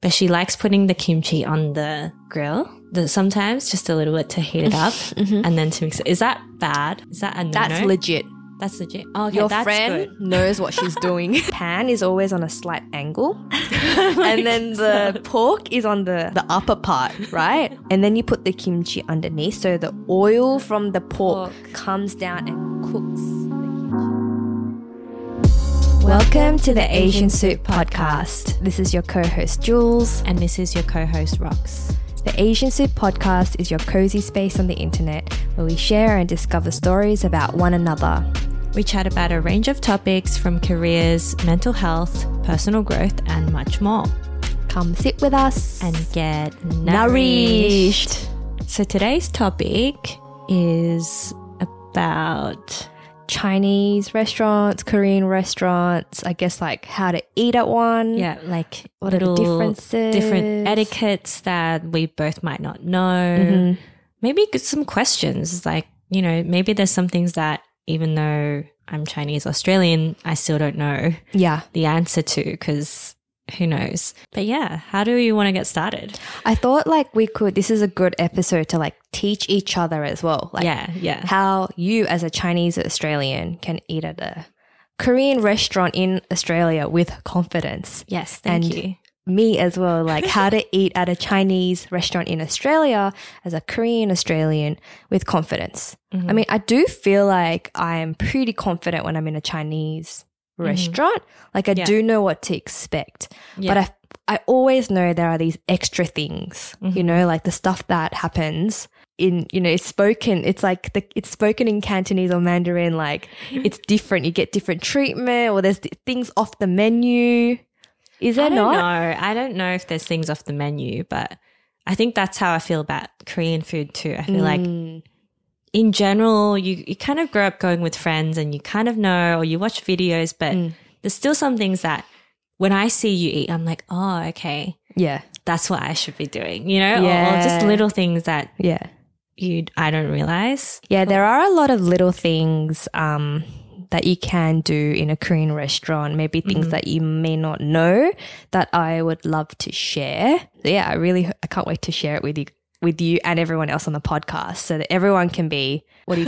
but she likes putting the kimchi on the grill sometimes just a little bit to heat it up and then to mix it. Is that bad? Is that a no-no? That's legit. That's legit. Oh, okay, Your that's friend good. knows what she's doing. Pan is always on a slight angle. And then the pork is on the upper part, right? And then you put the kimchi underneath so the oil from the pork comes down and cooks the kimchi. Welcome to the Asian Soup Podcast. This is your co-host Jules. And this is your co-host Rox. The Asian Soup Podcast is your cozy space on the internet where we share and discover stories about one another. We chat about a range of topics from careers, mental health, personal growth, and much more. Come sit with us and get nourished. So today's topic is about Chinese restaurants, Korean restaurants, I guess like how to eat at one. Yeah, like what are the differences? Different etiquettes that we both might not know. Maybe some questions like, you know, maybe there's some things that even though I'm Chinese Australian, I still don't know the answer to because who knows. But yeah, how do you want to get started? I thought like this is a good episode to like teach each other as well. Like how you as a Chinese Australian can eat at a Korean restaurant in Australia with confidence. Yes, thank you. Me as well, like how to eat at a Chinese restaurant in Australia as a Korean Australian with confidence. I mean, I do feel like I'm pretty confident when I'm in a Chinese restaurant. Like I do know what to expect. But I always know there are these extra things, you know, like the stuff that happens in, you know, it's spoken in Cantonese or Mandarin, like it's different. You get different treatment or there's things off the menu. Is there not? I don't know if there's things off the menu, but I think that's how I feel about Korean food too. I feel like in general, you kind of grow up going with friends and you kind of know or you watch videos, but there's still some things that when I see you eat, I'm like, oh, okay. Yeah. That's what I should be doing, you know? Or just little things that I don't realize. Yeah, there are a lot of little things that you can do in a Korean restaurant, maybe things that you may not know that I would love to share. So yeah, I can't wait to share it with you and everyone else on the podcast so that everyone can be, really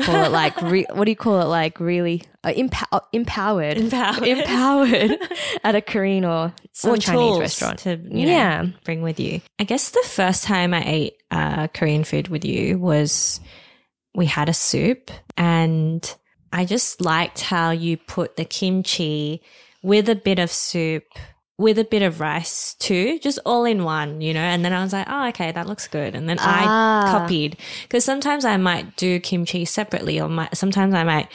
empowered at a Korean or Chinese restaurant to bring with you. I guess the first time I ate Korean food with you was we had a soup and I just liked how you put the kimchi with a bit of soup, with a bit of rice too, just all in one, you know. And then I was like, oh, okay, that looks good. And then I copied because sometimes I might do kimchi separately or sometimes I might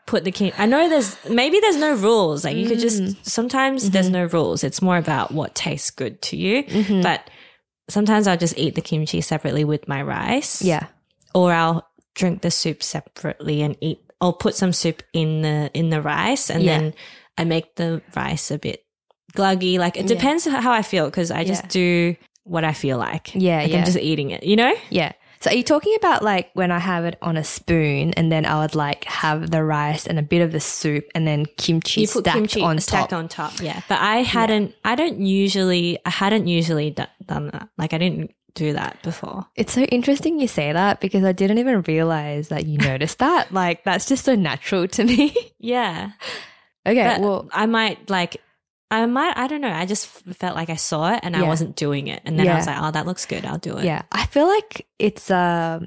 put the kimchi. I know there's no rules. Like you could just, sometimes there's no rules. It's more about what tastes good to you. But sometimes I'll just eat the kimchi separately with my rice. Yeah. Or I'll drink the soup separately and I'll put some soup in the rice and then I make the rice a bit gluggy. Like it depends how I feel because I just do what I feel like. I'm just eating it, you know? Yeah. So are you talking about like when I have it on a spoon and then I would like have the rice and a bit of the soup and then kimchi stacked on top? Yeah. But I hadn't usually done that. Like I didn't do that before. It's so interesting you say that because I didn't even realize that you noticed that. Like that's just so natural to me. Yeah. Okay. But I don't know. I just felt like I saw it and I wasn't doing it. And then I was like, oh, that looks good. I'll do it. Yeah. I feel like it's I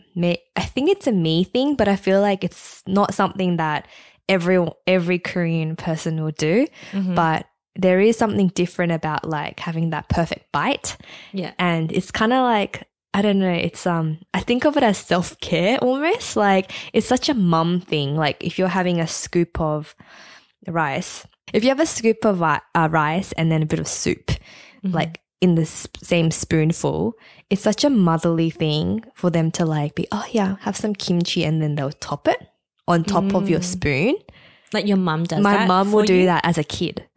think it's a me thing, but I feel like it's not something that every Korean person will do. But there is something different about like having that perfect bite. Yeah. And it's kind of like, I don't know, it's I think of it as self-care almost. Like it's such a mum thing. Like if you're having a scoop of rice, if you have a scoop of rice and then a bit of soup, like in the same spoonful, it's such a motherly thing for them to like be, oh yeah, have some kimchi and then they'll top it on top of your spoon. Like your mum does that? My mum will do that as a kid.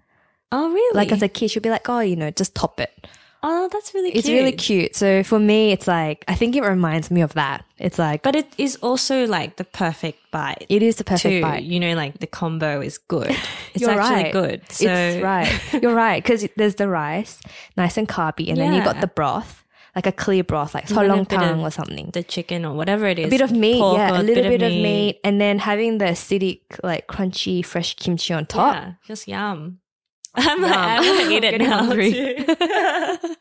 Oh, really? Like as a kid, she'll be like, oh, you know, just top it Oh, that's really cute. It's really cute. So for me, it's like, I think it reminds me of that. It's like, But it is also like the perfect bite. it is the perfect too. bite. You know, like the combo is good. It's You're actually right. good. So It's right. You're right. Because there's the rice, nice and carby, and then you got the broth, like a clear broth, like then a solong bit tang of or something. the chicken or whatever it is. A bit of meat, pork yeah, or a little bit of meat. meat, and then having the acidic, like crunchy, fresh kimchi on top. Yeah, just yum. I'm like, I want to eat it Getting now hungry. too.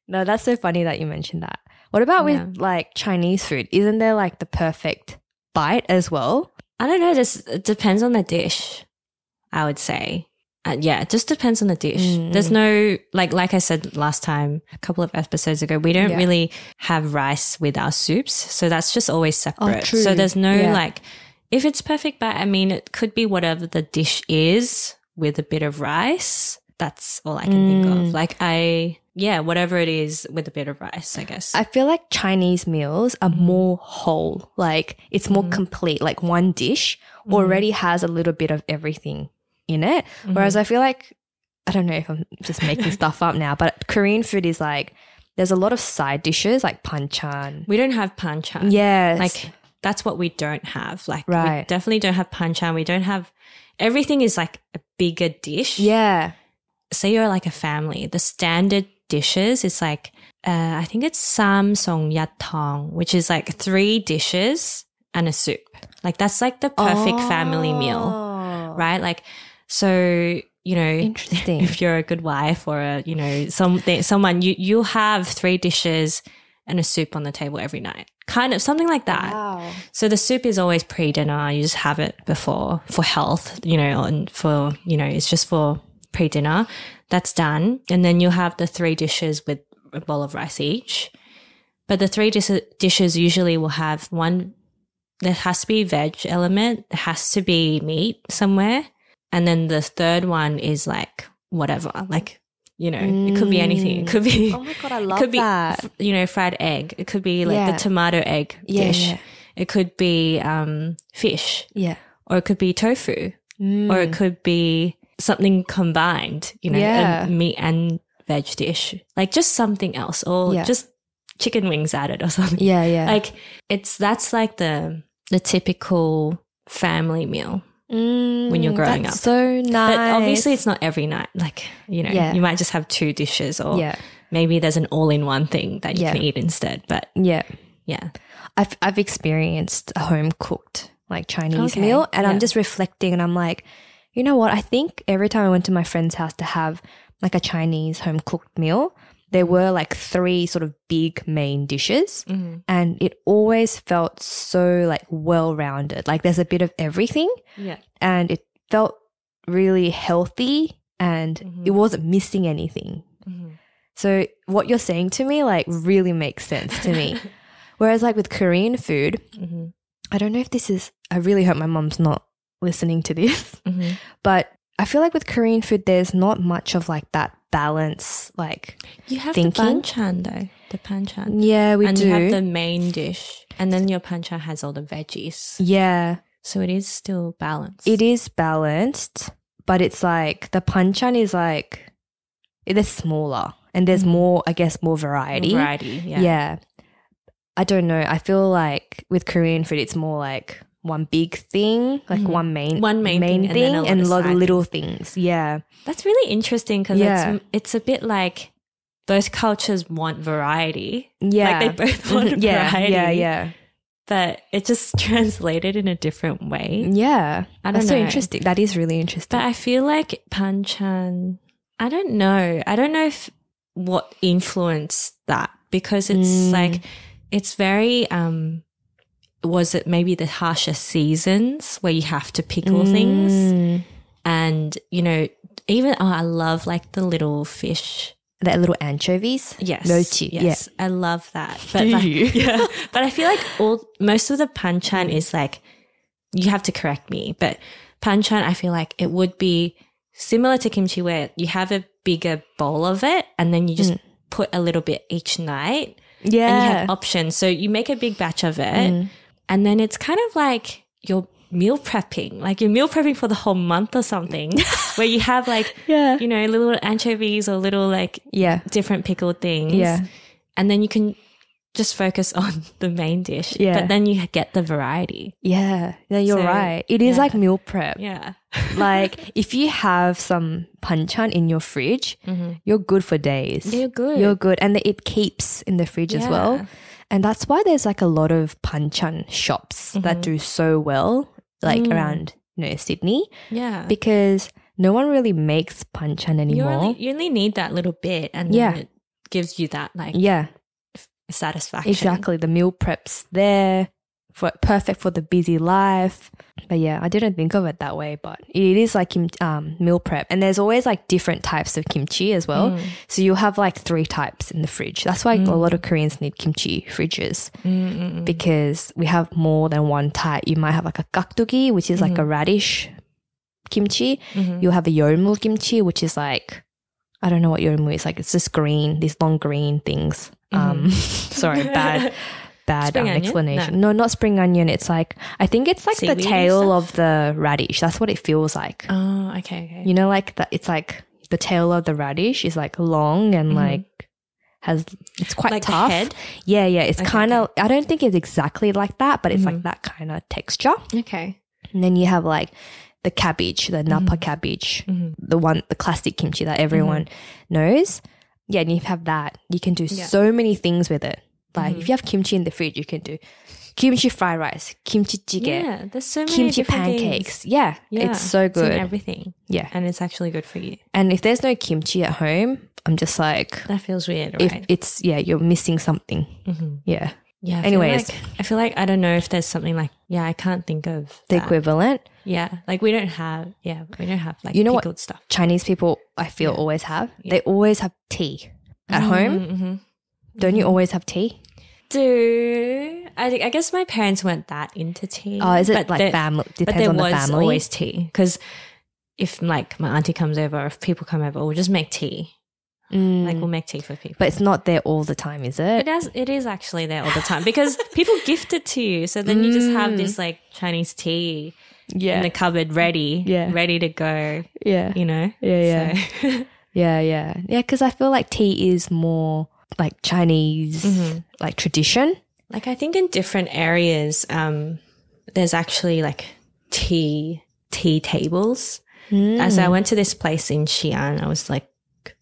No, that's so funny that you mentioned that. What about with like Chinese food? Isn't there like the perfect bite as well? I don't know. It depends on the dish, I would say. Yeah, it just depends on the dish. There's no, like I said last time, a couple of episodes ago, we don't really have rice with our soups. So that's just always separate. true. So there's no like, if it's perfect bite, I mean, it could be whatever the dish is with a bit of rice. That's all I can think of. Like whatever it is with a bit of rice, I guess. I feel like Chinese meals are more whole. Like it's more complete. Like one dish already has a little bit of everything in it. Whereas I feel like, I don't know if I'm just making stuff up now, but Korean food is like, there's a lot of side dishes like panchan. We don't have panchan. Yes. Like that's what we don't have. Like we Right. definitely don't have panchan. We don't have, everything is like a bigger dish. Yeah. Say you're like a family, the standard dishes is like, I think it's samsong yatong, which is like 3 dishes and a soup. Like that's like the perfect family meal, right? Like, so, you know, Interesting. if you're a good wife or a, you know, someone, you'll have 3 dishes and a soup on the table every night. Kind of something like that. Wow. So the soup is always pre-dinner. You just have it before for health, you know, and for, you know, it's just for pre-dinner. That's done. And then you'll have the 3 dishes with a bowl of rice each. But the 3 dishes usually will have one, there has to be veg element, there has to be meat somewhere. And then the third one is like whatever, like, you know, it could be anything. It could be, Oh my God, I love it could that. be, you know, fried egg. It could be like the tomato egg dish. Yeah. It could be fish, Yeah. or it could be tofu, or it could be something combined, you know, a meat and veg dish, like just something else, or just chicken wings added or something. Yeah, yeah. Like that's like the typical family meal when you're growing up. So nice. But obviously it's not every night. Like, you know, you might just have 2 dishes, or maybe there's an all-in-one thing that you can eat instead. But yeah. I've experienced a home cooked like Chinese meal, and I'm just reflecting, and I'm like, you know what? I think every time I went to my friend's house to have like a Chinese home cooked meal, there were like 3 sort of big main dishes, and it always felt so like well-rounded. Like there's a bit of everything, and it felt really healthy, and it wasn't missing anything. So what you're saying to me like really makes sense to me. Whereas like with Korean food, I don't know if this is, I really hope my mom's not listening to this, but I feel like with Korean food, there's not much of like that balance, like you have thinking. the banchan though, the banchan. Yeah, we and do. You have the main dish, and then your banchan has all the veggies. Yeah. So it is still balanced. It is balanced, but it's like the panchan is like, it is smaller and there's more, I guess, more variety. Yeah. I don't know. I feel like with Korean food, it's more like one big thing, like one main thing, and a lot of little things. Yeah. That's really interesting because it's a bit like both cultures want variety. Yeah. Like they both want variety. Yeah. But it just translated in a different way. Yeah. I don't know. That's so interesting. That is really interesting. But I feel like panchan, I don't know. I don't know if what influenced that, because it's like, it's very, was it maybe the harsher seasons where you have to pickle things? And, you know, even, I love like the little fish. The little anchovies? Yes. Mochi. Yes. Yeah. I love that. But Do like, you? Yeah. But I feel like most of the panchan is like, you have to correct me, but panchan, I feel like it would be similar to kimchi where you have a bigger bowl of it and then you just put a little bit each night. Yeah. And you have options. So you make a big batch of it and then it's kind of like you're meal prepping. Like you're meal prepping for the whole month or something where you have like, you know, little anchovies or little like different pickled things. Yeah. And then you can just focus on the main dish. Yeah. But then you get the variety. Yeah. Yeah, you're right. It is like meal prep. Yeah. Like if you have some banchan in your fridge, you're good for days. You're good. You're good. And it keeps in the fridge as well. And that's why there's like a lot of banchan shops that do so well, like around, you know, Sydney. Yeah. Because no one really makes banchan anymore. You only need that little bit and then it gives you that like satisfaction. Exactly. The meal prep's there, perfect for the busy life. But yeah, I didn't think of it that way, but it is like meal prep. And there's always like different types of kimchi as well. So you'll have like 3 types in the fridge. That's why a lot of Koreans need kimchi fridges because we have more than one type. You might have like a gakdugi, which is like a radish kimchi. You'll have a yeolmu kimchi, which is like, I don't know what yeolmu is. Like it's just green, these long green things. Sorry, bad explanation. No, not spring onion. It's like, I think it's like seaweed the tail of the radish. That's what it feels like. Oh, okay. You know, like that. It's like the tail of the radish is like long and like it's quite like tough. The head? Yeah. It's kind of, I don't think it's exactly like that, but it's like that kind of texture. Okay. And then you have like the cabbage, the napa cabbage, the classic kimchi that everyone knows. Yeah, and you have that. You can do so many things with it. Like if you have kimchi in the fridge, you can do kimchi fried rice, kimchi jjigae, Yeah, there's so many kimchi different pancakes. things. Yeah, it's so good. It's in everything. Yeah. And it's actually good for you. And if there's no kimchi at home, I'm just like, That feels weird, if right? it's, you're missing something. Yeah. Yeah. Anyways. I feel like I don't know if there's something like, I can't think of The that. equivalent. Yeah. Like we don't have like You know pickled what stuff. Chinese people, I feel, always have? They always have tea. At home, don't you always have tea? I guess my parents weren't that into tea. Oh, is it like family? Depends on the family. But there was always tea because if like my auntie comes over or if people come over, we'll just make tea. Like we'll make tea for people. But it's not there all the time, is it? It is actually there all the time because people gift it to you. So then you just have this like Chinese tea in the cupboard ready to go. Yeah. You know? Yeah. So. Yeah, because I feel like tea is more like Chinese, like tradition. Like I think in different areas, there's actually like tea tables. As I went to this place in Xi'an, I was like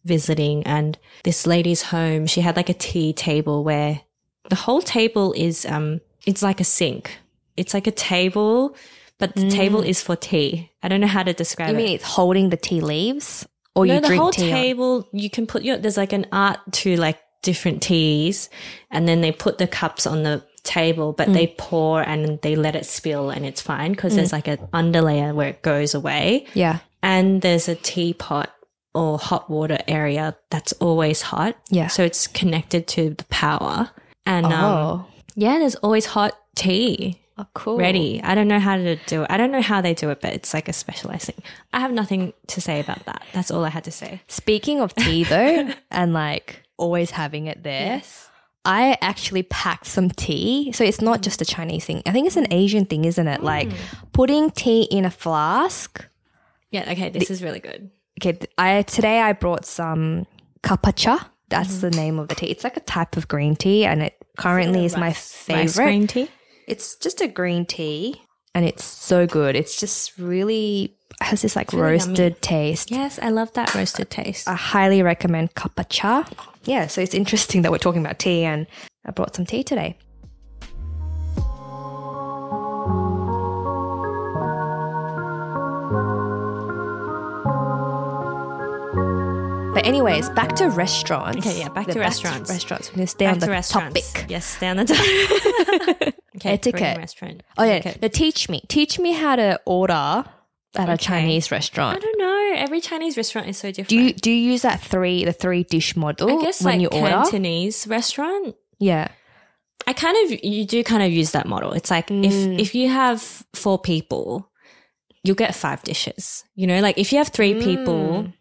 visiting, and this lady's home, she had like a tea table where the whole table is it's like a sink. It's like a table, but the table is for tea. I don't know how to describe it. You mean it's holding the tea leaves? Or no, you the drink whole tea table, you can put there's like an art to like different teas, and then they put the cups on the table, but they pour and they let it spill and it's fine because there's like an underlayer where it goes away. Yeah. And there's a teapot or hot water area that's always hot. Yeah. So it's connected to the power. And there's always hot tea. Oh, cool. Ready. I don't know how to do it. I don't know how they do it, but it's like a specialized thing. I have nothing to say about that. That's all I had to say. Speaking of tea though, and like always having it there, I actually packed some tea. So it's not just a Chinese thing. I think it's an Asian thing, isn't it? Like putting tea in a flask. Yeah, okay, this is really good. Okay, today I brought some kapacha. That's the name of the tea. It's like a type of green tea, and it currently is my favorite. Rice green tea? It's just a green tea, and it's so good. It's just really has this like really roasted yummy. taste. Yes, I love that roasted taste. I highly recommend kapacha. Yeah, so it's interesting that we're talking about tea, and I brought some tea today. But anyways, back to restaurants. Okay, yeah, back to restaurants. We're going to stay on the topic. Yes, stay on the topic. Okay, etiquette. Korean restaurant. Oh yeah, Etiquette. now teach me how to order at a Chinese I restaurant. don't know. Every Chinese restaurant is so different. Do you use the three dish model I guess when like you order? Cantonese restaurant. Yeah. You do kind of use that model. It's like if you have 4 people, you'll get 5 dishes. You know, like if you have 3 people,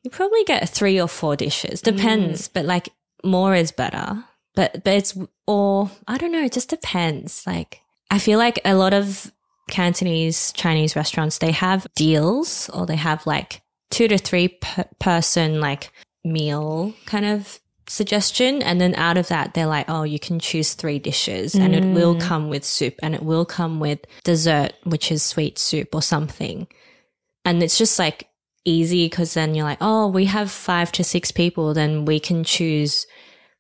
you probably get 3 or 4 dishes. Depends, but like more is better. But it's, or I don't know, it just depends. Like I feel like a lot of Cantonese Chinese restaurants, they have deals, or they have like 2 to 3 person like meal kind of suggestion, and then out of that they're like, oh, you can choose 3 dishes and it will come with soup and it will come with dessert, which is sweet soup or something. And it's just like easy, because then you're like, oh, we have 5 to 6 people, then we can choose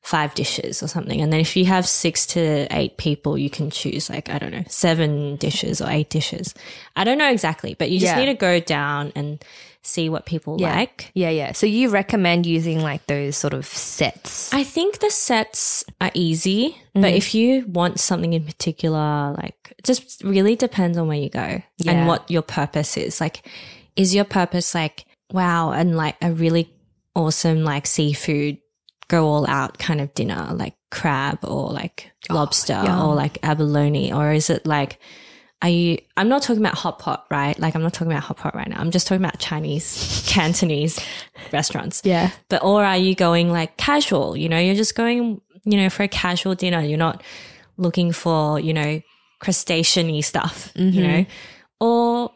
5 dishes or something. And then if you have 6 to 8 people, you can choose like, I don't know, 7 dishes or 8 dishes. I don't know exactly, but you just need to go down and see what people like. Yeah. So you recommend using like those sort of sets? I think the sets are easy, but if you want something in particular, like, it just really depends on where you go and what your purpose is. Like, is your purpose like, wow, and like a really awesome like seafood, go all out kind of dinner, like crab or like lobster or like abalone? Or is it like, I'm not talking about hot pot, right? Like, I'm not talking about hot pot right now. I'm just talking about Chinese, Cantonese restaurants. Yeah. Or are you going like casual? You know, you're just going, you know, for a casual dinner. You're not looking for, you know, crustacean-y stuff, you know, or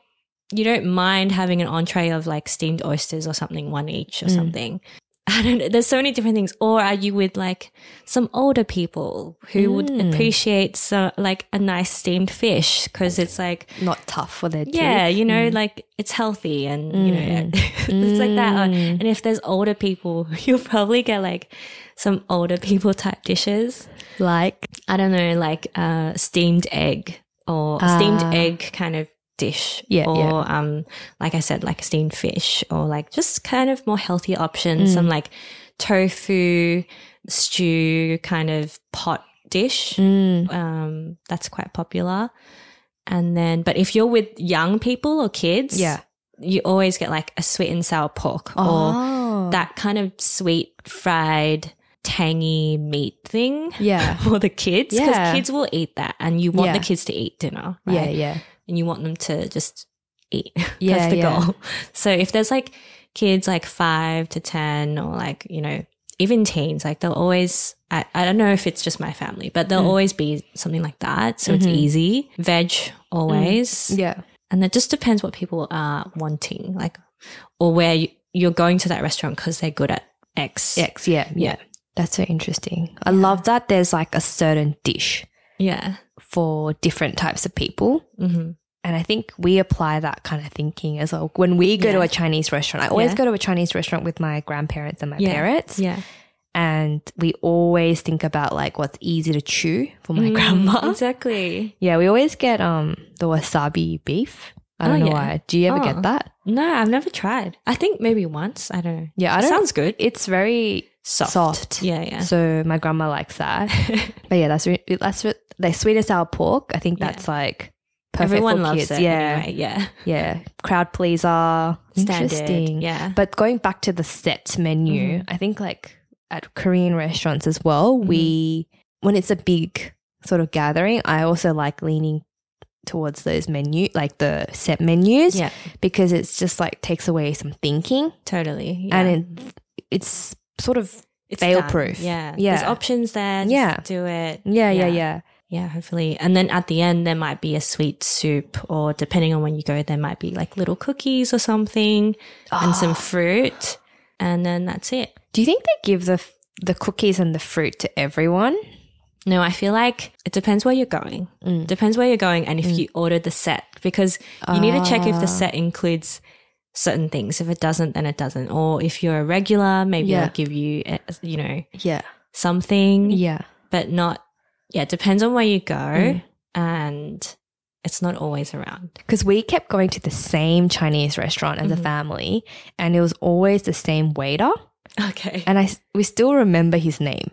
you don't mind having an entree of like steamed oysters or something, 1 each or something. I don't know. There's so many different things. Or are you with like some older people who would appreciate like a nice steamed fish, because it's like not tough for their teeth. Yeah, you know, like it's healthy and you know, it's like that. And if there's older people, you'll probably get like some older people type dishes, like, I don't know, like steamed egg or steamed egg kind of dish, or like I said, like steamed fish, or like just kind of more healthy options, some like tofu stew kind of pot dish, that's quite popular. And then, but if you're with young people or kids, you always get like a sweet and sour pork or that kind of sweet fried tangy meat thing for the kids, because kids will eat that, and you want the kids to eat dinner, right? And you want them to just eat. That's the goal. So if there's like kids like 5 to 10, or like, you know, even teens, like they'll always, I don't know if it's just my family, but there'll always be something like that. So it's easy. Veg always. Yeah. And it just depends what people are wanting, like, or where you're going to that restaurant because they're good at X. Yeah. That's so interesting. I love that there's like a certain dish for different types of people. And I think we apply that kind of thinking as well. When we go to a Chinese restaurant, I always go to a Chinese restaurant with my grandparents and my parents. Yeah. And we always think about like what's easy to chew for my grandma. Exactly. Yeah, we always get the wasabi beef. I don't know why. Do you ever get that? No, I've never tried. I think maybe once. I don't know. Yeah, it sounds good. It's very soft. Yeah. So my grandma likes that. But yeah, that's the sweet and sour pork. I think that's like perfect Everyone for loves kids. it. Anyway. Yeah. Crowd pleaser. Standard. Interesting. Yeah. But going back to the set menu, I think like at Korean restaurants as well, when it's a big sort of gathering, I also like leaning towards those like the set menus, because it's just like takes away some thinking. Totally. And it's sort of fail proof. Yeah. There's options there. Just do it. Yeah, hopefully. And then at the end, there might be a sweet soup, or depending on when you go, there might be like little cookies or something and some fruit. And then that's it. Do you think they give the cookies and the fruit to everyone? No, I feel like it depends where you're going. Depends where you're going and if you ordered the set, because you need to check if the set includes certain things. If it doesn't, then it doesn't. Or if you're a regular, maybe they'll give you, you know, something. Yeah. But not, it depends on where you go and it's not always around. Because we kept going to the same Chinese restaurant as a family, and it was always the same waiter. Okay. And we still remember his name.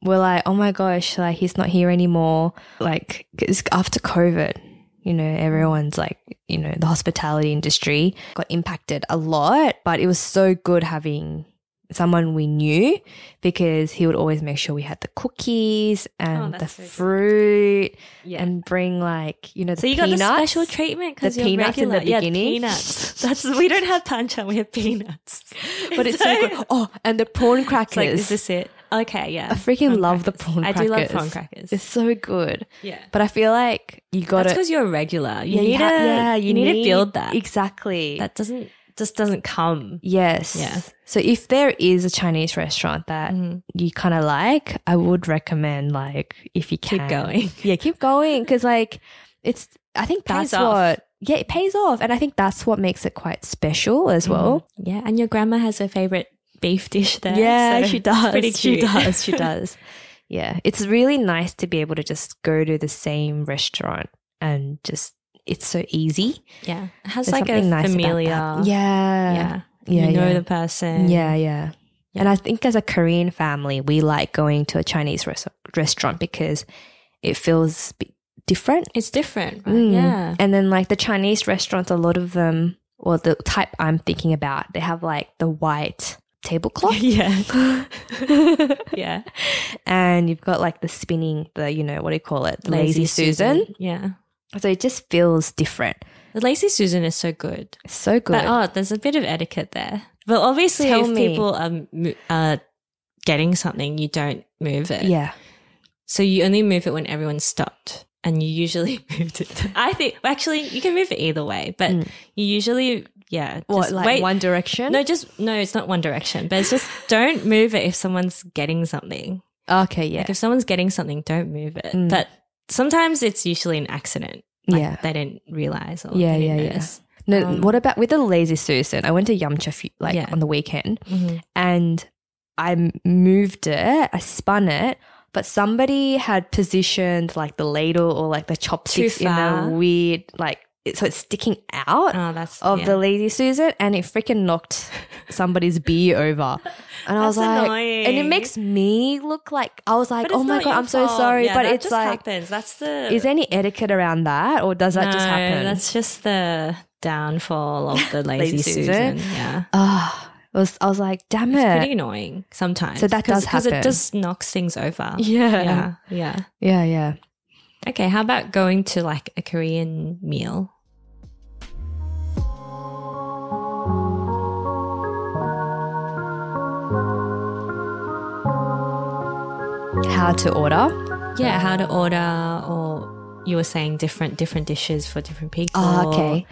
We're like, oh my gosh, like he's not here anymore. Like, it's after COVID, you know, everyone's like, you know, the hospitality industry got impacted a lot, but it was so good having someone we knew, because he would always make sure we had the cookies and the fruit and bring like, you know, the peanuts. So you got the special treatment because you're peanuts regular. In the beginning. Peanuts. We don't have panchan, we have peanuts. But it's so good. Oh, and the prawn crackers. It's like, is this it? Okay, yeah. I freaking Prawn love the crackers. prawn crackers. I do love prawn crackers. It's so good. Yeah. But I feel like you got That's to... because you're a regular. You you need to build that. Exactly. That just doesn't come. Yes. Yeah. So if there is a Chinese restaurant that you kind of like, I would recommend, like, if you can. Keep going. Yeah, keep going. Because, like, I think that's Pays off. what... Yeah, it pays off. And I think that's what makes it quite special as well. Yeah, and your grandma has her favorite beef dish there. Yeah, so she does. It's pretty cute. She does. Yeah, it's really nice to be able to just go to the same restaurant and just, it's so easy. Yeah. It has There's like a something nice about familiar. that. Yeah. You know the person. Yeah. And I think as a Korean family, we like going to a Chinese restaurant because it feels different. It's different, right? Yeah. And then like the Chinese restaurants, a lot of them, or the type I'm thinking about, they have like the white tablecloth. Yeah. Yeah. And you've got like the spinning, what do you call it? The Lazy Susan. Yeah. So it just feels different. The Lazy Susan is so good. It's so good. But there's a bit of etiquette there. But obviously if people are getting something, you don't move it. Yeah. So you only move it when everyone's stopped. And you usually moved it. I think, actually, you can move it either way, but you usually, What, like wait. one direction? No, it's not one direction, but it's just don't move it if someone's getting something. Okay, yeah. Like if someone's getting something, don't move it. But sometimes it's usually an accident. Like they didn't realize or they didn't notice. No, what about with the Lazy Susan? I went to Yumcha on the weekend and I moved it, I spun it, but somebody had positioned like the ladle or like the chopsticks in a weird, like, so it's sticking out of the Lazy Susan, and it freaking knocked somebody's beer over. And I was like, annoying. and it makes me look like, I was like, oh my God, I'm so sorry. Yeah, but that it's just like, happens. is there any etiquette around that, or does that just happen? That's just the downfall of the Lazy Susan. Yeah. I was like, damn it. It's pretty annoying sometimes. So that does Because happen. it just knocks things over. Yeah. Yeah. Okay, how about going to like a Korean meal? How to order? Yeah, how to order, or you were saying different dishes for different people. Oh, okay.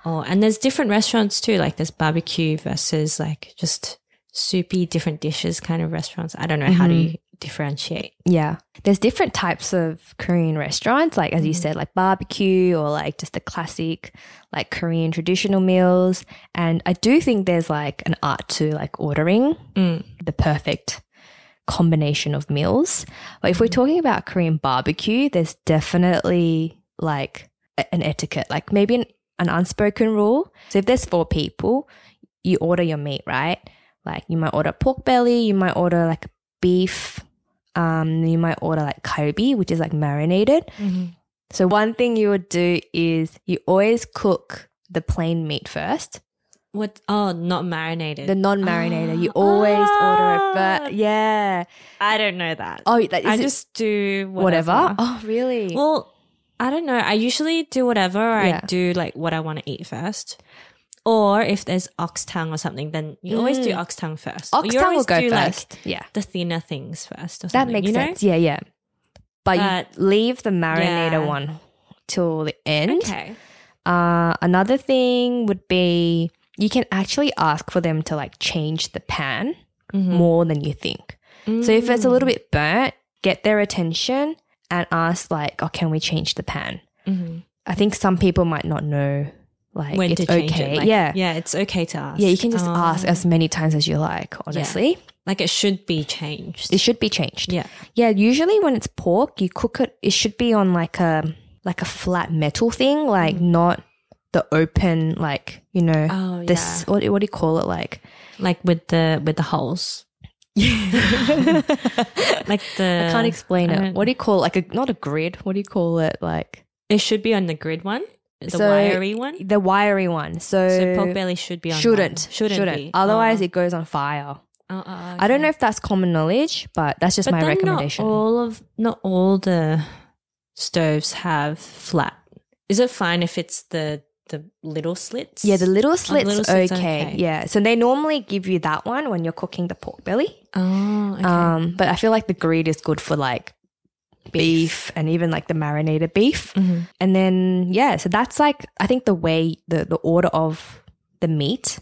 And there's different restaurants too, like there's barbecue versus like just soupy different dishes kind of restaurants. I don't know how do you differentiate. Yeah. There's different types of Korean restaurants, like as you said, like barbecue or like just the classic like Korean traditional meals. And I do think there's like an art to like ordering the perfect combination of meals. But if we're talking about Korean barbecue, there's definitely like an etiquette, like maybe an unspoken rule. So if there's 4 people, you order your meat, right? Like you might order pork belly, you might order like beef, you might order like kalbi, which is like marinated. So one thing you would do is you always cook the plain meat first. What? Oh, not marinated. The non-marinated. You always order it first. Yeah. I don't know that. Oh, I just do whatever. Oh, really? Well, I don't know. I usually do whatever. Or I do like what I want to eat first. Or if there's ox tongue or something, then you always do ox tongue first. Ox tongue will go first. Like the thinner things first or that something. makes sense. Yeah. But you leave the marinated one till the end. Okay. Another thing would be you can actually ask for them to like change the pan more than you think. So if it's a little bit burnt, get their attention and ask like, oh, can we change the pan? I think some people might not know like when it's to change okay. it. Like, yeah, it's okay to ask. Yeah, you can just ask as many times as you like, honestly. Yeah. Like it should be changed. It should be changed. Yeah. Yeah, usually when it's pork, you cook it, it should be on like a flat metal thing, like not the open, like, you know, this, what do you call it? Like with the holes. Like I can't explain it. What do you call it? Like not a grid. What do you call it? Like it should be on the grid one. The wiry one? The wiry one. So pork belly should be on Shouldn't be. Otherwise it goes on fire. Okay. I don't know if that's common knowledge, but that's just my recommendation. Not all the stoves have flat. Is it fine if it's the the little slits? Yeah, the little slits, little slits okay. Yeah. So they normally give you that one when you're cooking the pork belly. Oh, okay. But I feel like the grid is good for like beef and even like the marinated beef. And then, yeah, so that's like, I think the way, the order of the meat,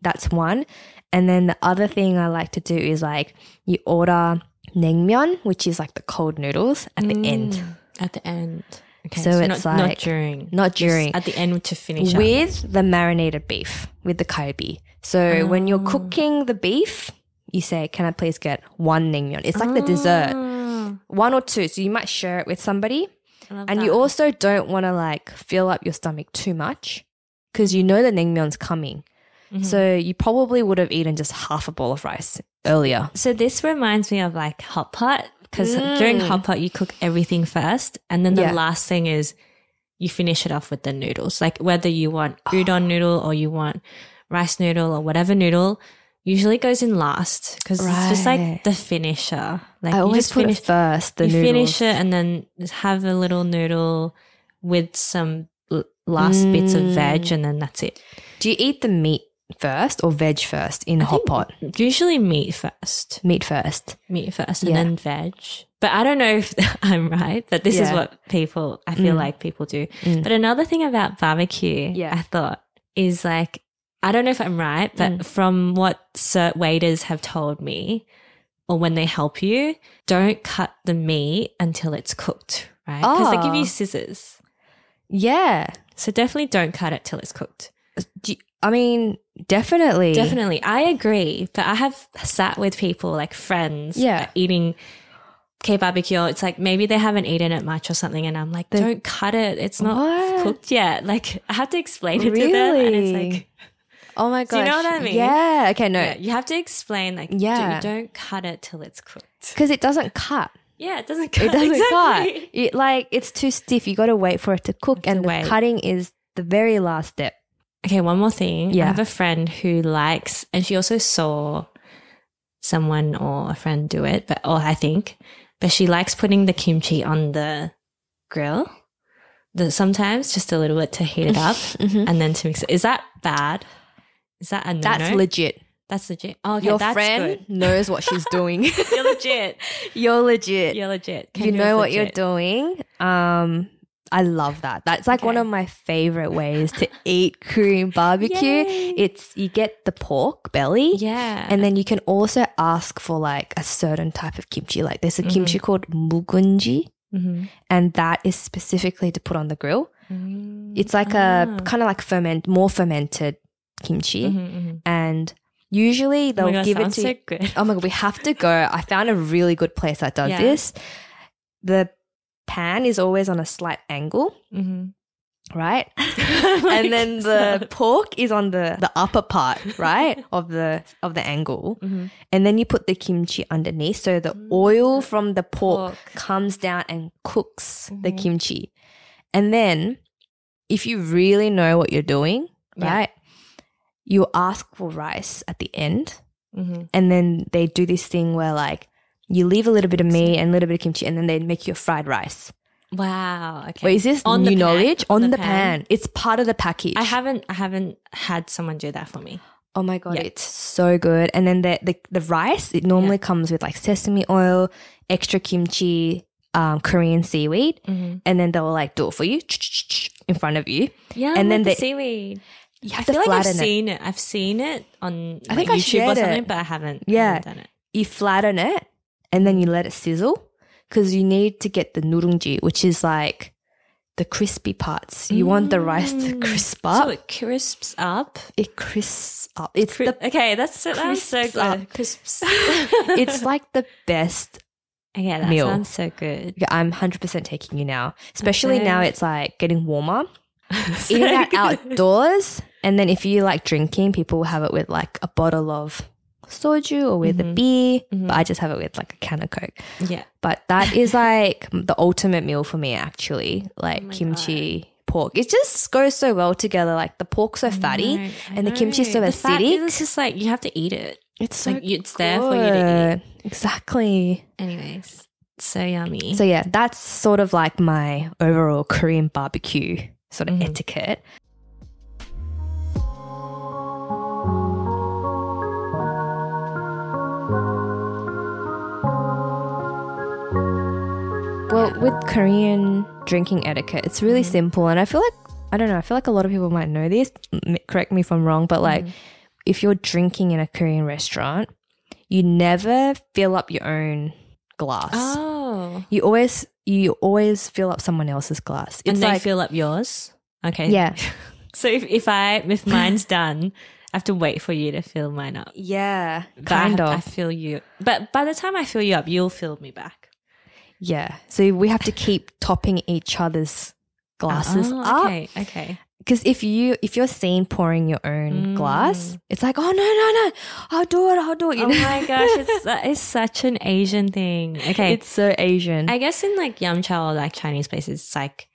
that's one. And then the other thing I like to do is like you order naengmyeon, which is like the cold noodles at the end. At the end. Okay. So it's not, like not during. Not during. Just at the end to finish with the marinated beef, with the kalbi. So when you're cooking the beef, you say, can I please get one naengmyeon? It's like the dessert. One or two. So you might share it with somebody. And you also don't want to like fill up your stomach too much because you know the naengmyeon's coming. So you probably would have eaten just half a bowl of rice earlier. So this reminds me of like hot pot, because during hot pot you cook everything first, and then the last thing is you finish it off with the noodles. Like whether you want udon noodle or you want rice noodle or whatever noodle, usually goes in last because it's just like the finisher. Like I always put it first, the noodles. You finish it and then just have a little noodle with some last bits of veg, and then that's it. Do you eat the meat first or veg first in hot pot? Usually meat first. Meat first. And then veg. But I don't know if I'm right, but this is what I feel like people do. But another thing about barbecue, I thought, is like, I don't know if I'm right, but from what waiters have told me, or when they help you, don't cut the meat until it's cooked, right? Because they give you scissors. Yeah. So definitely don't cut it till it's cooked. I mean, definitely. Definitely. I agree. But I have sat with people, like friends, eating K-barbecue. It's like maybe they haven't eaten it much or something, and I'm like, don't cut it. It's not cooked yet. Like I have to explain it to them, and it's like, oh my gosh. Do you know what I mean? Yeah. Okay, no. Yeah, you have to explain, like, don't cut it till it's cooked. Because it doesn't cut. Yeah, it doesn't cut. It doesn't exactly. cut. It's too stiff. You got to wait for it to cook, and the cutting is the very last step. Okay, one more thing. Yeah. I have a friend who likes, and she also saw someone or a friend do it, but she likes putting the kimchi on the grill. Sometimes just a little bit to heat it up and then to mix it. Is that bad? Is that a no-no? That's legit. That's legit. Oh, okay, your that's friend good. knows what she's doing. You're legit. You're legit. You're legit. You know what you're doing. I love that. That's like one of my favorite ways to eat Korean barbecue. Yay. You get the pork belly. Yeah. And then you can also ask for like a certain type of kimchi. Like there's a kimchi called 묵은지. And that is specifically to put on the grill. It's like a kind of like more fermented kimchi. And usually they'll give it to so good. Oh my God, we have to go. I found a really good place that does this. The pan is always on a slight angle, right? And then the pork is on the upper part, right, of the angle. And then you put the kimchi underneath, so the oil from the pork comes down and cooks the kimchi. And then if you really know what you're doing, right, you ask for rice at the end. And then they do this thing where like you leave a little bit of meat and a little bit of kimchi, and then they make you a fried rice. Wow. Okay. Wait, is this new knowledge? On the pan. It's part of the package. I haven't had someone do that for me. Oh my God, it's so good. And then the rice, it normally comes with like sesame oil, extra kimchi, Korean seaweed, and then they'll like do it for you in front of you. Yeah, and then the seaweed. You have I feel to like flatten seen it. I've seen it on I think YouTube or something, it. but I haven't done it. You flatten it and then you let it sizzle because you need to get the nurungji, which is like the crispy parts. You want the rice to crisp up. So it crisps up? It crisps up. It's that sounds so good. Up. Crisps. It's like the best that meal. Sounds so good. Yeah, I'm 100% taking you now. Especially now it's like getting warmer. Eating that outdoors. And then if you like drinking, people will have it with like a bottle of soju or with a beer. But I just have it with like a can of Coke. Yeah. But that is like the ultimate meal for me actually. Like kimchi, pork. It just goes so well together. Like the pork's so fatty and the kimchi's so acidic. It's just like you have to eat it. It's so it's there for you to eat. Exactly. Anyways, so yummy. So yeah, that's sort of like my overall Korean barbecue sort of etiquette. Well, with Korean drinking etiquette, it's really simple. And I feel like, I don't know, I feel like a lot of people might know this. Correct me if I'm wrong, but like if you're drinking in a Korean restaurant, you never fill up your own glass. Oh. You always fill up someone else's glass. It's And they like, fill up yours? Okay. yeah. So if mine's done, I have to wait for you to fill mine up. Yeah, But kind of. I fill you. But by the time I fill you up, you'll fill me back. Yeah. So we have to keep topping each other's glasses up. Okay. Because if you're seen pouring your own glass, it's like, oh no, I'll do it. You Oh know? my gosh, it's such an Asian thing. Okay. It's so Asian. I guess in like Yamcha or like Chinese places, it's like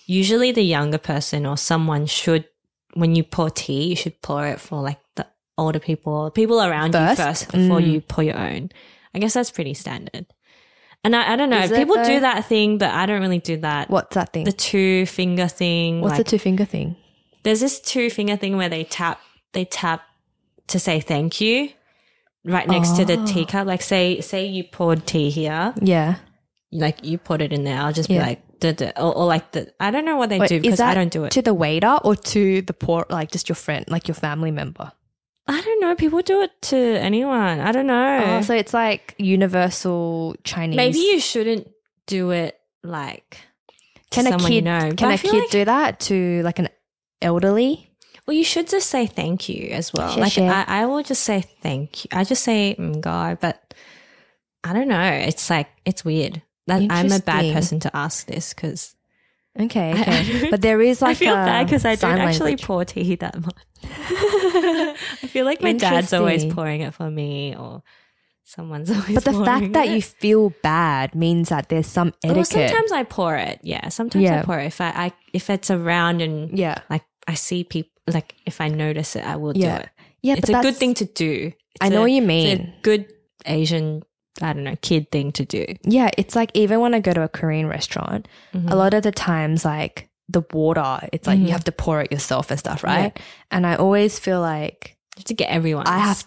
usually the younger person or someone should, when you pour tea, you should pour it for like the older people around you first before you pour your own. I guess that's pretty standard. And I don't know, people do that thing, but I don't really do that. What's that thing? The 2-finger thing. What's the 2-finger thing? There's this 2-finger thing where they tap to say thank you right next to the teacup. Like say you poured tea here. Yeah. Like you put it in there. I'll just be like, duh, duh, or like I don't know what they do because I don't do it. To the waiter or to the like just your friend, like your family member? I don't know. People do it to anyone. I don't know. Oh, so it's like universal Chinese. Maybe you shouldn't do it like can to a someone kid you know. can a kid do that to like an elderly? Well, you should just say thank you as well. Share, like share. I will just say thank you. I just say God, but I don't know. It's like it's weird. That I'm a bad Interesting. person to ask this because Okay. But there is like I feel bad because I don't sign actually language. pour tea that much. I feel like my dad's always Interesting. pouring it for me or someone's always But the pouring fact that it. you feel bad means that there's some etiquette. Well, sometimes I pour it. Yeah, sometimes I pour it. If it's around and like I see people, like if I notice it, I will do it. Yeah, It's but a good thing to do. I know what you mean. It's a good Asian, I don't know, kid thing to do. Yeah, it's like even when I go to a Korean restaurant, a lot of the times like the water, it's like you have to pour it yourself and stuff, right? Yeah. And I always feel like You have to get everyone. I have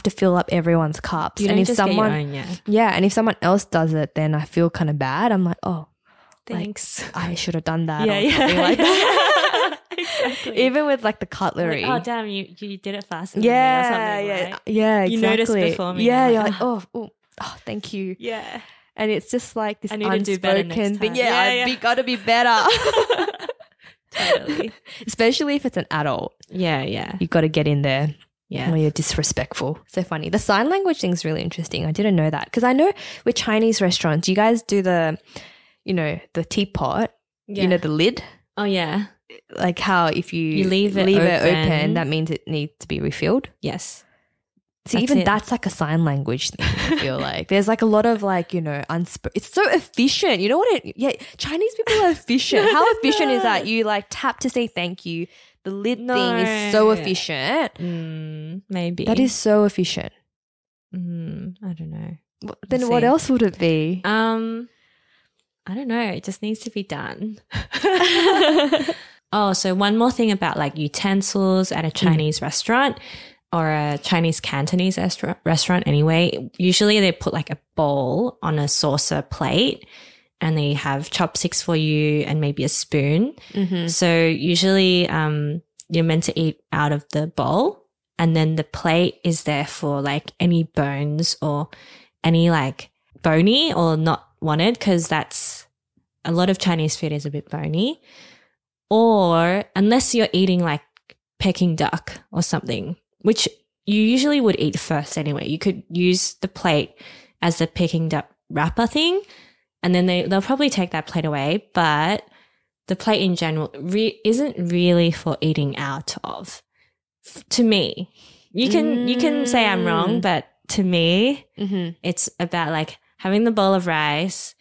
to fill up everyone's cups. You don't and if just someone get your own, and if someone else does it, then I feel kind of bad. I'm like, oh, Thanks. like, I should have done that. Yeah, or something like that. Exactly. Even with like the cutlery. Like, oh damn, you did it faster than me or something, right? Yeah, exactly. You noticed before me. Yeah, I'm you're like, like, oh, thank you. Yeah. And it's just like this I need to do better next unspoken thing. time. Yeah, Yeah. gotta be better. Totally. Especially if it's an adult. Yeah. You got to get in there Yeah. when you're disrespectful. So funny. The sign language thing's really interesting. I didn't know that. Because I know with Chinese restaurants, you guys do the teapot, the lid. Oh yeah. Like how if you leave it open, open, that means it needs to be refilled. Yes. So that's like a sign language thing, I feel like. There's like a lot of like, it's so efficient. You know what Chinese people are efficient. How efficient is that? You like tap to say thank you. The lid thing is so efficient. Maybe. That is so efficient. I don't know. Then what else would it be? I don't know. It just needs to be done. Oh, so one more thing about like utensils at a Chinese restaurant or a Chinese Cantonese restaurant anyway. Usually they put like a bowl on a saucer plate and they have chopsticks for you and maybe a spoon. So usually you're meant to eat out of the bowl and then the plate is there for like any bones or any like bony or not wanted because that's a lot of Chinese food is a bit bony. Or unless you're eating like Peking duck or something, which you usually would eat first anyway. You could use the plate as the Peking duck wrapper thing and then they'll probably take that plate away. But the plate in general isn't really for eating out of. To me, you can say I'm wrong, but to me, it's about like having the bowl of rice,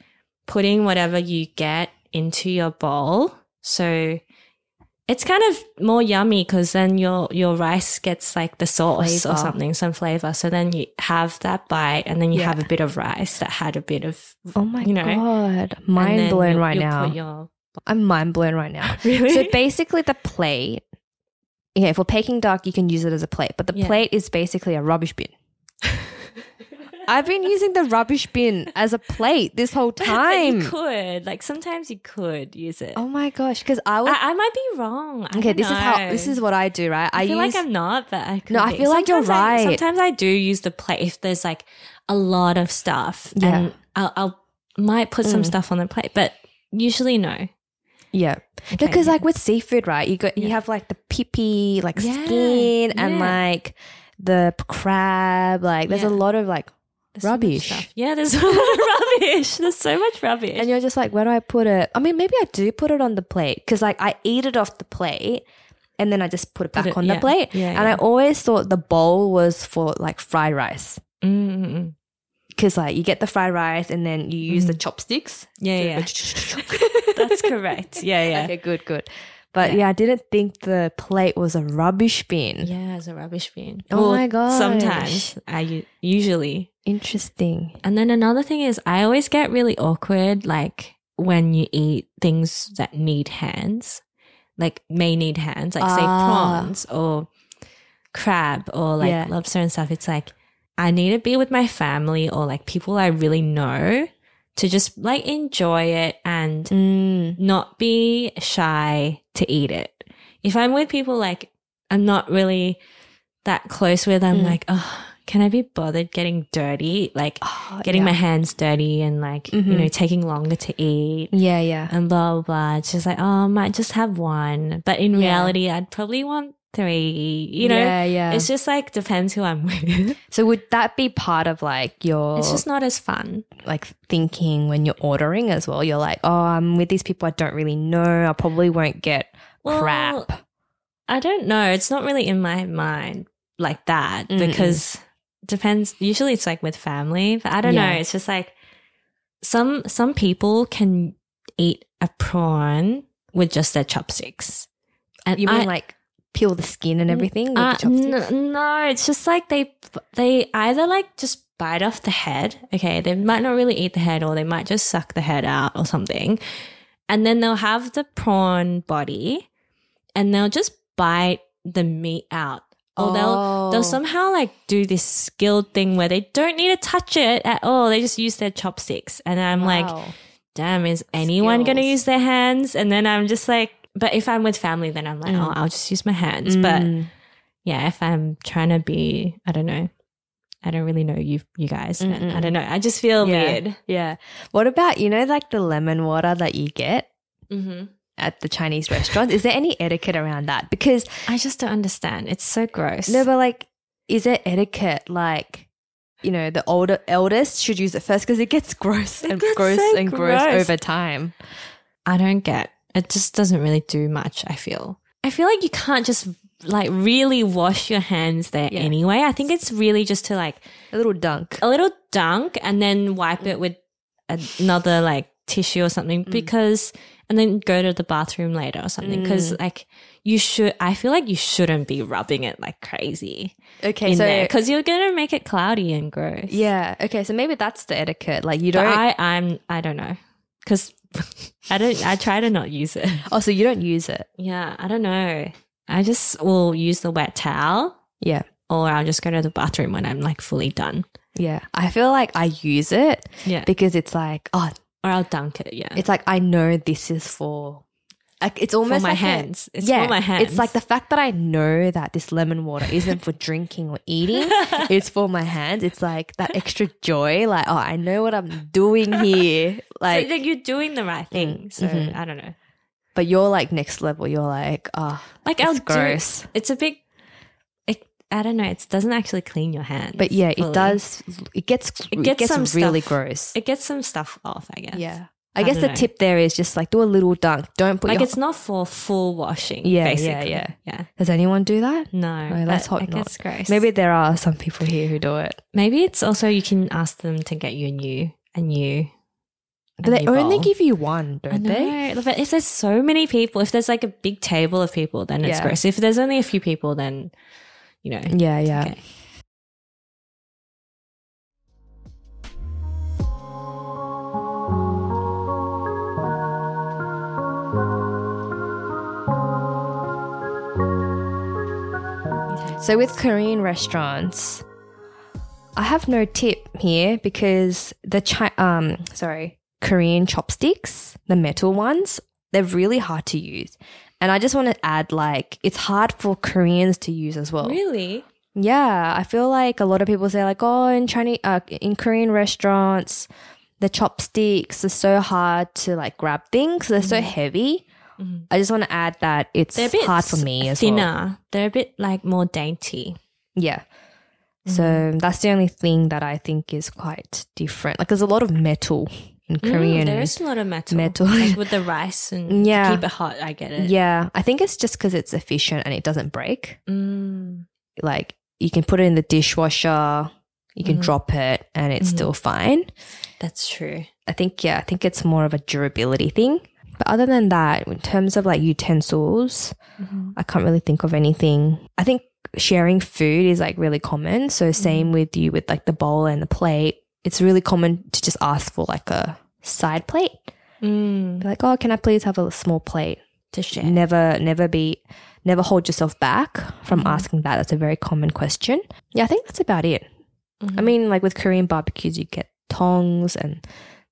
putting whatever you get into your bowl. So it's kind of more yummy because then your rice gets like the sauce or something, some flavor. So then you have that bite and then you have a bit of rice that had a bit of, oh my God, mind blown right now. I'm mind blown right now. Really? So basically the plate, for Peking duck, you can use it as a plate, but the plate is basically a rubbish bin. I've been using the rubbish bin as a plate this whole time. You could. Like sometimes you could use it. Oh my gosh, because I might be wrong. Okay, this is what I do, right? I feel like I'm not, but I could No, I feel like you're right. Sometimes I do use the plate if there's like a lot of stuff, and I'll might put some stuff on the plate, but usually no. Yeah, Okay, because like with seafood, right? You have like the pipi, like skin, and like the crab. Like there's a lot of like rubbish. So there's a lot of rubbish. There's so much rubbish, and you're just like, where do I put it? I mean, maybe I do put it on the plate because like I eat it off the plate. And then I just put it back on the plate. I always thought the bowl was for like fried rice. Because like you get the fried rice and then you use the chopsticks. That's correct. Okay, good. But I didn't think the plate was a rubbish bin. Yeah, it's a rubbish bin. Oh my gosh. Sometimes. Usually. Interesting. And then another thing is I always get really awkward like when you eat things that need hands. Like may need hands, like say prawns or crab or like lobster and stuff. It's like I need to be with my family or like people I really know to just like enjoy it and not be shy to eat it. If I'm with people like I'm not really that close with, I'm like, oh, can I be bothered getting dirty? Like getting my hands dirty and like, you know, taking longer to eat. Yeah. And blah, blah, blah. It's just like, oh, I might just have one. But in reality, I'd probably want 3, you know? Yeah. It's just like depends who I'm with. So would that be part of like your... It's just not as fun. Like thinking when you're ordering as well? You're like, oh, I'm with these people I don't really know. I probably won't get crap. I don't know. It's not really in my mind like that because... Depends. Usually it's like with family, but I don't know. It's just like some people can eat a prawn with just their chopsticks. And you mean like peel the skin and everything with the chopsticks? No, it's just like they either like just bite off the head. Okay, they might not really eat the head, or they might just suck the head out or something, and then they'll have the prawn body, and they'll just bite the meat out. Or they'll somehow like do this skilled thing where they don't need to touch it at all. They just use their chopsticks. And I'm like, damn, is anyone going to use their hands? And then I'm just like, but if I'm with family, then I'm like, oh, I'll just use my hands. But yeah, if I'm trying to be, I don't know. I don't really know you guys. I don't know. I just feel weird. Yeah. What about, you know, like the lemon water that you get? At the Chinese restaurants. Is there any etiquette around that? Because I just don't understand. It's so gross. No, but like, is there etiquette? Like, you know, the eldest should use it first because it gets gross and gross over time. I don't get. It just doesn't really do much, I feel. I feel like you can't just like really wash your hands there anyway. I think it's really just to like a little dunk and then wipe it with another like tissue or something because and then go to the bathroom later or something because like I feel like you shouldn't be rubbing it like crazy. Okay, so because you're gonna make it cloudy and gross. Yeah. Okay, so maybe that's the etiquette. Like you don't. I don't know because I try to not use it. Oh, so you don't use it? Yeah, I don't know. I just will use the wet towel. Yeah. Or I'll just go to the bathroom when I'm like fully done. Yeah, I feel like I use it. Yeah. Because it's like or I'll dunk it, yeah. It's like I know this is for like it's almost for my like hands. It's for my hands. It's like the fact that I know that this lemon water isn't for drinking or eating. It's for my hands. It's like that extra joy. Like, oh, I know what I'm doing here. Like so you're doing the right thing. So I don't know. But you're like next level. You're like, oh, like it's gross. It's a big I don't know. It doesn't actually clean your hands. But yeah, fully. It does. It gets really gross. It gets some stuff off, I guess. Yeah. I guess the tip there is just like do a little dunk. Don't put it's not for full washing. Yeah, basically. Yeah. Does anyone do that? No. Let's hope not. It gets gross. Maybe there are some people here who do it. Maybe it's also you can ask them to get you a new. But they only give you one, don't they? But if there's so many people, if there's like a big table of people, then it's gross. If there's only a few people, then. You know. Yeah. Okay. So with Korean restaurants, I have no tip here because the Korean chopsticks, the metal ones, they're really hard to use. And I just want to add, like, it's hard for Koreans to use as well. Really? Yeah, I feel like a lot of people say, like, oh, in Korean restaurants, the chopsticks are so hard to, like, grab things. They're so heavy. I just want to add that it's hard for me as well. Thinner. They're a bit, like, more dainty. Yeah. So that's the only thing that I think is quite different. Like, there's a lot of metal in Korean. There is a lot of metal. Like with the rice and to keep it hot, I get it. Yeah. I think it's just because it's efficient and it doesn't break. Like, you can put it in the dishwasher, you can drop it and it's still fine. That's true. I think it's more of a durability thing. But other than that, in terms of like utensils, I can't really think of anything. I think sharing food is like really common. So same with you with like the bowl and the plate. It's really common to just ask for like a side plate. Be like, oh, can I please have a small plate To share. Never hold yourself back from asking that. That's a very common question. Yeah, I think that's about it. I mean, like with Korean barbecues, you get tongs and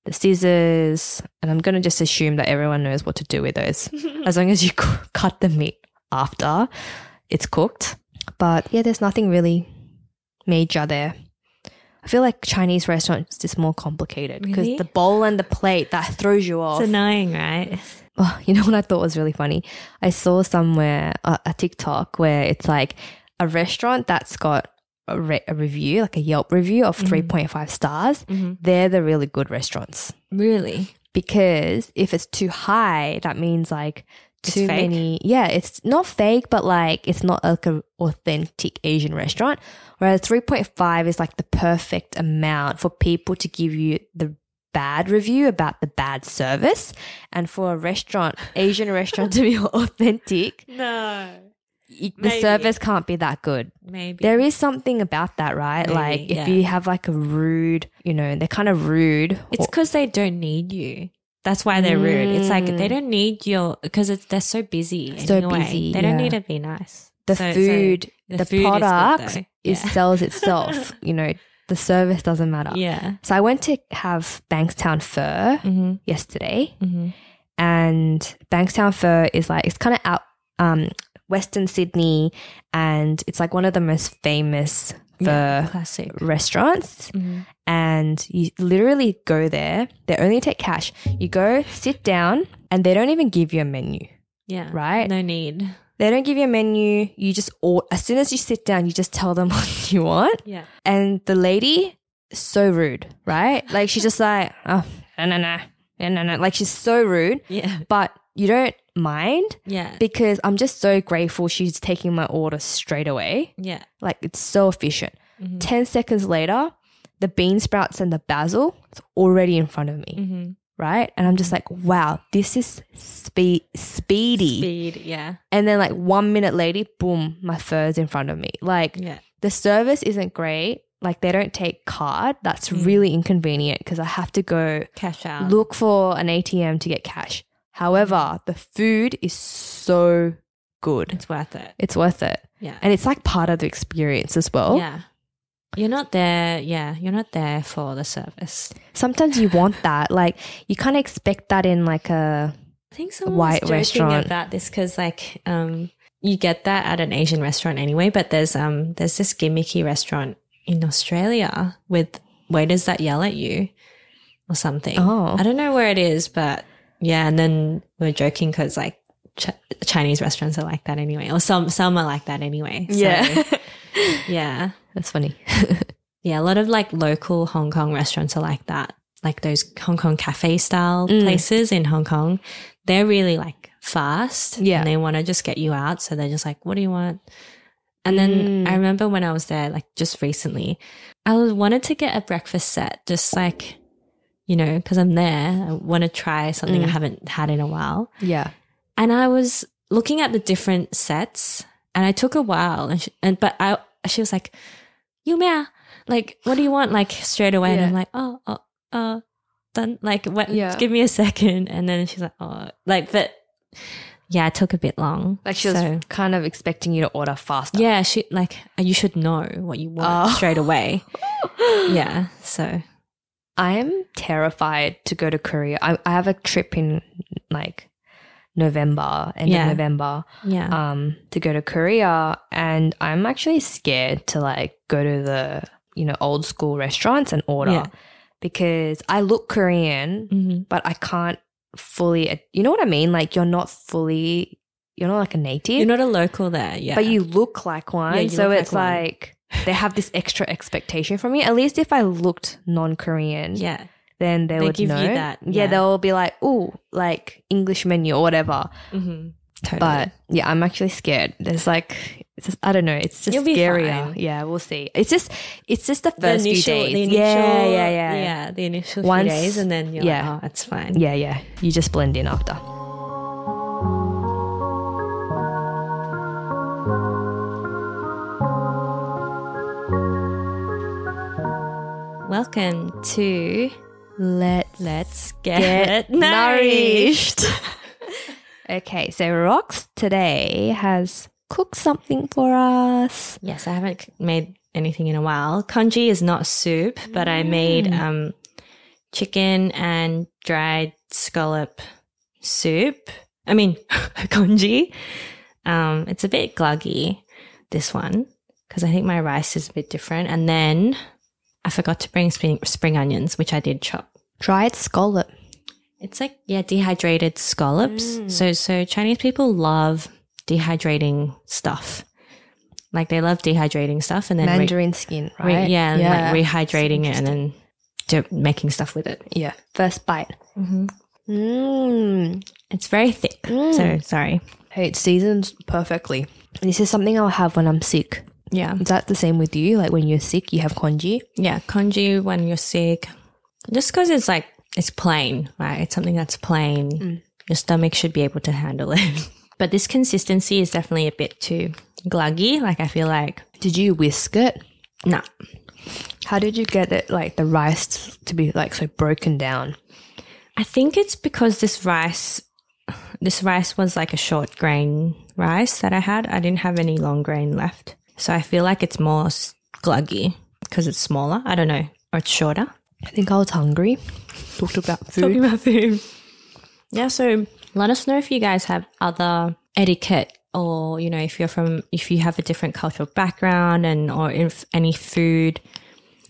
the scissors, and I'm going to just assume that everyone knows what to do with those as long as you cut the meat after it's cooked. But yeah, there's nothing really major there. I feel like Chinese restaurants is more complicated because the bowl and the plate, that throws you off. It's annoying, right? Oh, you know what I thought was really funny? I saw somewhere a TikTok where it's like a restaurant that's got a review, like a Yelp review of 3.5 stars. They're the really good restaurants. Really? Because if it's too high, that means like too many. Yeah, it's not fake, but like it's not like an authentic Asian restaurant. Whereas 3.5 is like the perfect amount for people to give you the bad review about the bad service, and for a restaurant, Asian restaurant, to be authentic, the service can't be that good. Maybe there is something about that, right? Like if you have like a rude, they're kind of rude. It's because they don't need you. That's why they're rude. It's like they don't need your, because they're so busy. They don't need to be nice. The food, the product sells itself. The service doesn't matter. Yeah. So I went to have Bankstown Pho yesterday, and Bankstown Pho is like, it's kind of out Western Sydney, and it's like one of the most famous pho classic restaurants. And you literally go there. They only take cash. You go, sit down, and they don't even give you a menu. Yeah. Right? No need. They don't give you a menu. You just, as soon as you sit down, you just tell them what you want. Yeah. And the lady, so rude, right? Like she's just like, oh, no. Like she's so rude. Yeah. But you don't mind. Yeah. Because I'm just so grateful she's taking my order straight away. Yeah. Like it's so efficient. 10 seconds later, the bean sprouts and the basil, it's already in front of me. Right? And I'm just like, wow, this is speedy. Speed, yeah. And then like 1 minute later, boom, my pho's in front of me. Like the service isn't great. Like they don't take card. That's really inconvenient because I have to go cash out, look for an ATM to get cash. However, the food is so good. It's worth it. It's worth it. Yeah. And it's like part of the experience as well. Yeah. You're not there. Yeah. You're not there for the service. Sometimes you want that. Like you kind of expect that in like I think someone white was joking restaurant about this because like you get that at an Asian restaurant anyway, but there's this gimmicky restaurant in Australia with waiters that yell at you or something. Oh. I don't know where it is, but yeah. And then we're joking because like Chinese restaurants are like that anyway, or some are like that anyway. So, yeah. That's funny. Yeah, a lot of like local Hong Kong restaurants are like that. Like those Hong Kong cafe style places in Hong Kong. They're really like fast. Yeah. And they want to just get you out. So they're just like, what do you want? And then I remember when I was there, like just recently, wanted to get a breakfast set, just like, because I'm there. I want to try something I haven't had in a while. Yeah. And I was looking at the different sets, and it took a while. But she was like, "Yumia, like, what do you want?" Like straight away, and I'm like, "Oh, done." Like, what? Give me a second. And then she's like, "Oh," like, but Yeah, it took a bit long. Like she was kind of expecting you to order faster. Yeah, you should know what you want straight away. Yeah, so I'm terrified to go to Korea. I have a trip in like November, end of November, to go to Korea, and I'm actually scared to like go to the, you know, old school restaurants and order because I look Korean, but I can't fully, you know what I mean? Like you're not like a native. You're not a local there, but you look like one. Yeah, so look it's like they have this extra expectation from me. At least if I looked non-Korean, then they would give know. You that. Yeah, they'll be like, "Ooh, like English menu or whatever." Totally. But yeah, I'm actually scared. There's like, it's just, I don't know. It's just You'll be scarier. fine. Yeah, we'll see. It's just the first few days. The initial, yeah, the initial few days, and then you're like, oh, it's fine. Yeah. You just blend in after. Welcome to Let's Get Nourished. Okay, so Rox today has cooked something for us. Yes, I haven't made anything in a while. Congee is not soup, but I made chicken and dried scallop soup. I mean, congee. It's a bit gluggy, this one, because I think my rice is a bit different. And then I forgot to bring spring onions, which I did chop. Dried scallop. It's like, dehydrated scallops. So Chinese people love dehydrating stuff. Like they love dehydrating stuff and then mandarin skin, right? Like rehydrating it and then making stuff with it. Yeah. First bite. It's very thick. So sorry. Hey, it seasons perfectly. This is something I'll have when I'm sick. Yeah. Is that the same with you? Like when you're sick, you have congee? Yeah, congee when you're sick. Just because it's like, it's plain, right? It's something that's plain. Your stomach should be able to handle it. But this consistency is definitely a bit too gluggy. Like I feel like. Did you whisk it? No. How did you get it, like the rice to be like so broken down? I think it's because this rice was like a short grain rice that I had. I didn't have any long grain left. So I feel like it's more gluggy because it's smaller. I don't know. Or it's shorter. I think I was hungry. Talking about food. Yeah, so let us know if you guys have other etiquette or, you know, if you have a different cultural background or if any food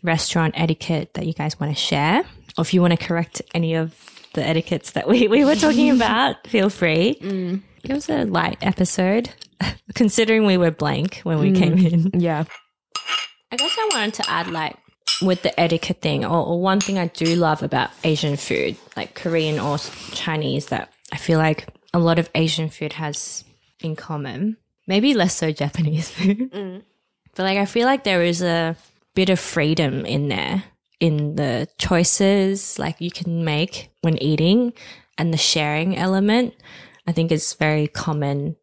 restaurant etiquette that you guys want to share. Or if you want to correct any of the etiquettes that we were talking about, feel free. It was a light episode, considering we were blank when we came in. Yeah. I guess I wanted to add, like, with the etiquette thing, or one thing I do love about Asian food, like Korean or Chinese, that I feel like a lot of Asian food has in common. Maybe less so Japanese food. But, like, I feel like there is a bit of freedom in there, in the choices, like, you can make when eating, and the sharing element, I think is very common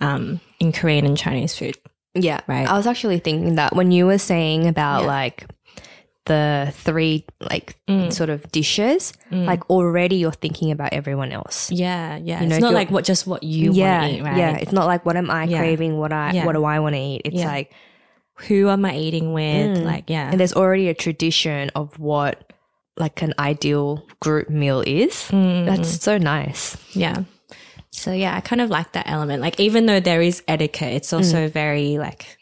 in Korean and Chinese food. Yeah. Right. I was actually thinking that when you were saying about like the three like sort of dishes, like already you're thinking about everyone else. Yeah. You know, it's not like what you want to eat, right? Yeah. It's not like what am I craving, what do I want to eat? It's like who am I eating with? Like, and there's already a tradition of what like an ideal group meal is. That's so nice. Yeah. So, yeah, I kind of like that element. Like, even though there is etiquette, it's also very, like,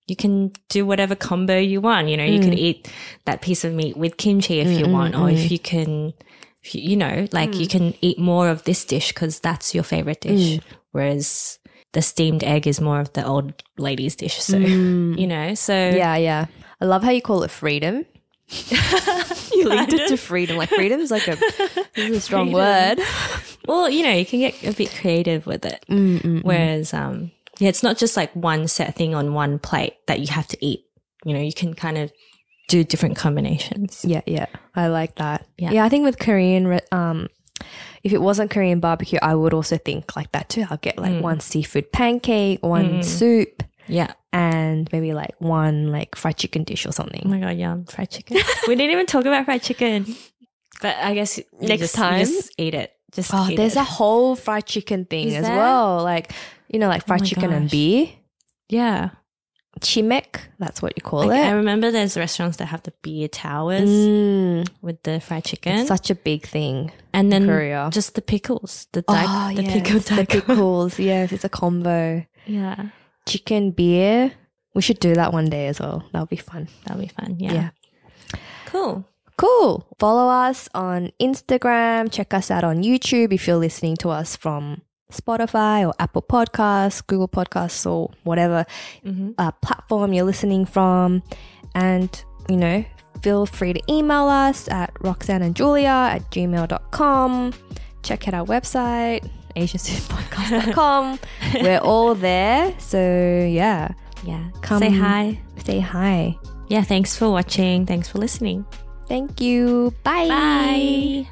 you can do whatever combo you want. You know, you can eat that piece of meat with kimchi if you want, or if you can, you know, like, you can eat more of this dish because that's your favorite dish, whereas the steamed egg is more of the old lady's dish. So, you know, so. Yeah. I love how you call it freedom. You linked it to freedom. Like freedom's like a strong word. Well, you know, you can get a bit creative with it. Whereas, it's not just like one set thing on one plate that you have to eat. You know, you can kind of do different combinations. Yeah. I like that. Yeah, I think with Korean, if it wasn't Korean barbecue, I would also think like that too. I'll get like one seafood pancake, one soup. Yeah. And maybe like one like fried chicken dish or something. Oh my God, yum. Fried chicken. We didn't even talk about fried chicken. But I guess next time you just eat it. Just Oh, there's a whole fried chicken thing as well. Like, you know, like fried chicken and beer. Yeah. Chimek, that's what you call Like, it. I remember there's restaurants that have the beer towers with the fried chicken. It's such a big thing and then in Korea. Just the pickles. The Yes, pickled the pickles. Yes, it's a combo. Yeah. Chicken, beer. We should do that one day as well. That'll be fun. That'll be fun. Yeah. Cool. Cool. Follow us on Instagram. Check us out on YouTube if you're listening to us from Spotify or Apple Podcasts, Google Podcasts, or whatever platform you're listening from. And, you know, feel free to email us at roxanneandjulia@gmail.com. Check out our website, asiasoupodcast.com. We're all there. So, yeah. Yeah. Come say hi. Say hi. Yeah. Thanks for watching. Thanks for listening. Thank you. Bye. Bye.